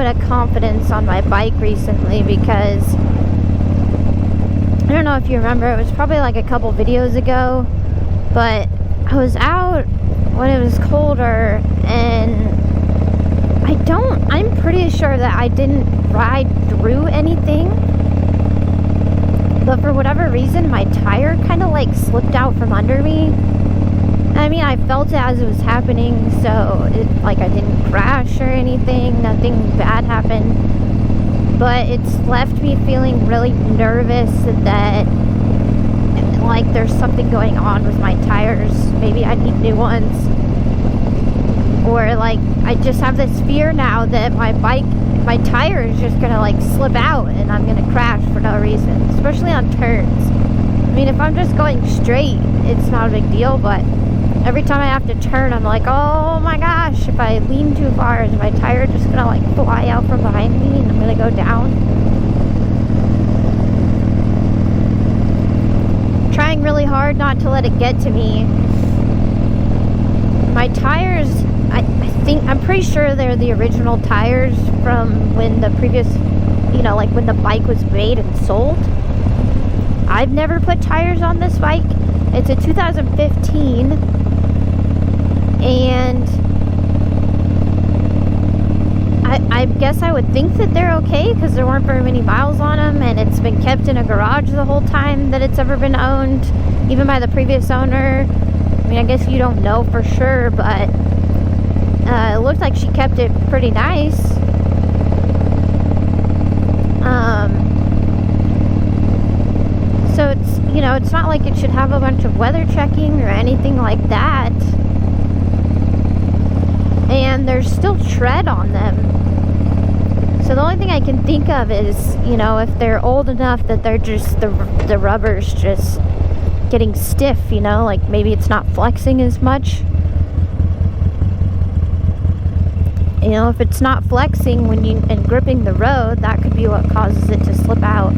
bit of confidence on my bike recently because I don't know if you remember, it was probably like a couple videos ago, but I was out when it was colder, and I'm pretty sure that I didn't ride through anything, but for whatever reason my tire kind of like slipped out from under me. I mean, I felt it as it was happening, so like I didn't crash or anything, nothing bad happened, but it's left me feeling really nervous that like there's something going on with my tires. Maybe I need new ones, or like I just have this fear now that my my tire is just gonna like slip out and I'm gonna crash for no reason, especially on turns. I mean, if I'm just going straight, it's not a big deal, but every time I have to turn, I'm like, oh my gosh, if I lean too far, is my tire just gonna like fly out from behind me and I'm gonna go down? Trying really hard not to let it get to me. My tires, I'm pretty sure they're the original tires from when the previous, like when the bike was made and sold. I've never put tires on this bike. It's a 2015, and I guess I would think that they're okay because there weren't very many miles on them, and it's been kept in a garage the whole time that it's ever been owned, even by the previous owner. I mean, I guess you don't know for sure, but it looked like she kept it pretty nice. So it's, it's not like it should have a bunch of weather checking or anything like that. And there's still tread on them. So the only thing I can think of is, if they're old enough that they're just, the rubber's just getting stiff, like maybe it's not flexing as much. If it's not flexing and gripping the road, that could be what causes it to slip out.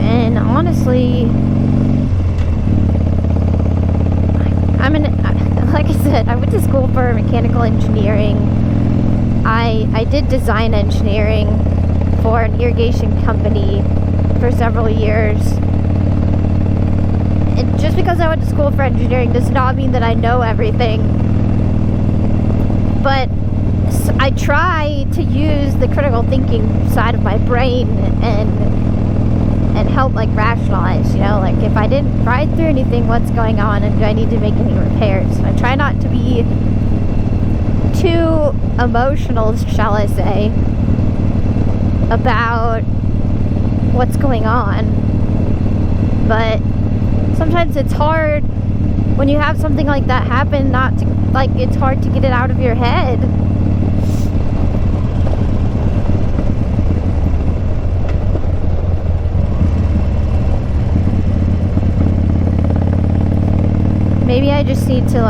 And honestly, like I said, I went to school for mechanical engineering. I did design engineering for an irrigation company for several years. And just because I went to school for engineering does not mean that I know everything. But I try to use the critical thinking side of my brain and help like rationalize, like if I didn't ride through anything, what's going on, and do I need to make any repairs? And I try not to be too emotional, shall I say, about what's going on. But sometimes it's hard when you have something like that happen, it's hard to get it out of your head. Maybe I just need to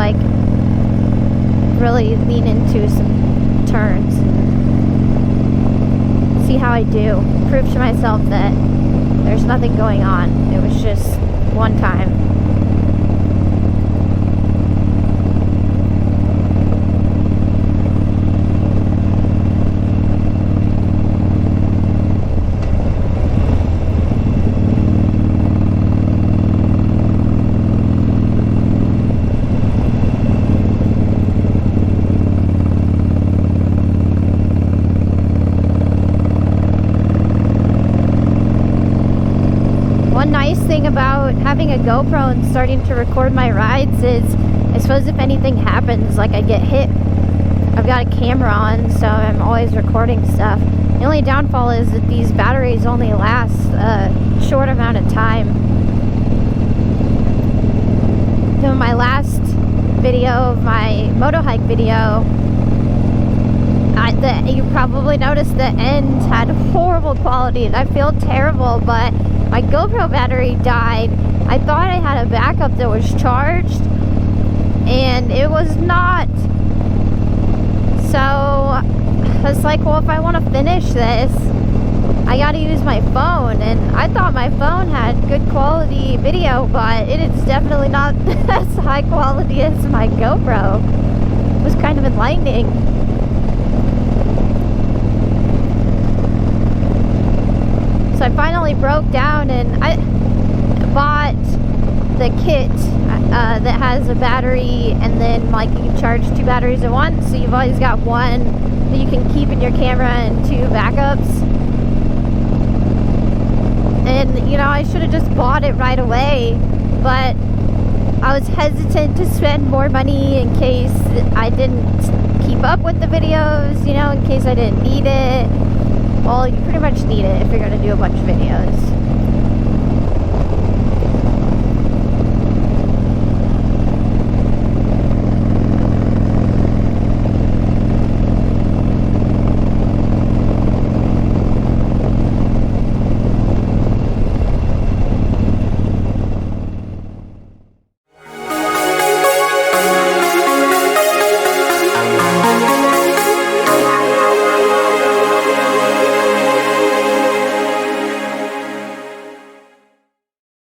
really lean into some turns. See how I do. Prove to myself that there's nothing going on. It was just one time. One nice thing about having a GoPro and starting to record my rides is, I suppose if anything happens, like I get hit, I've got a camera on, so I'm always recording stuff. The only downfall is that these batteries only last a short amount of time. So my last video, my moto hike video, you probably noticed the end had horrible quality, and I feel terrible, but my GoPro battery died. I thought I had a backup that was charged, and it was not. So I was like, well, if I want to finish this, I gotta use my phone, and I thought my phone had good quality video, but it is definitely not as high quality as my GoPro. It was kind of enlightening. So I finally broke down and I bought the kit that has a battery, and then like you can charge 2 batteries at once, so you've always got one that you can keep in your camera and 2 backups. And you know, I should have just bought it right away, but I was hesitant to spend more money in case I didn't keep up with the videos, you know, in case I didn't need it. Well, you pretty much need it if you're going to do a bunch of videos.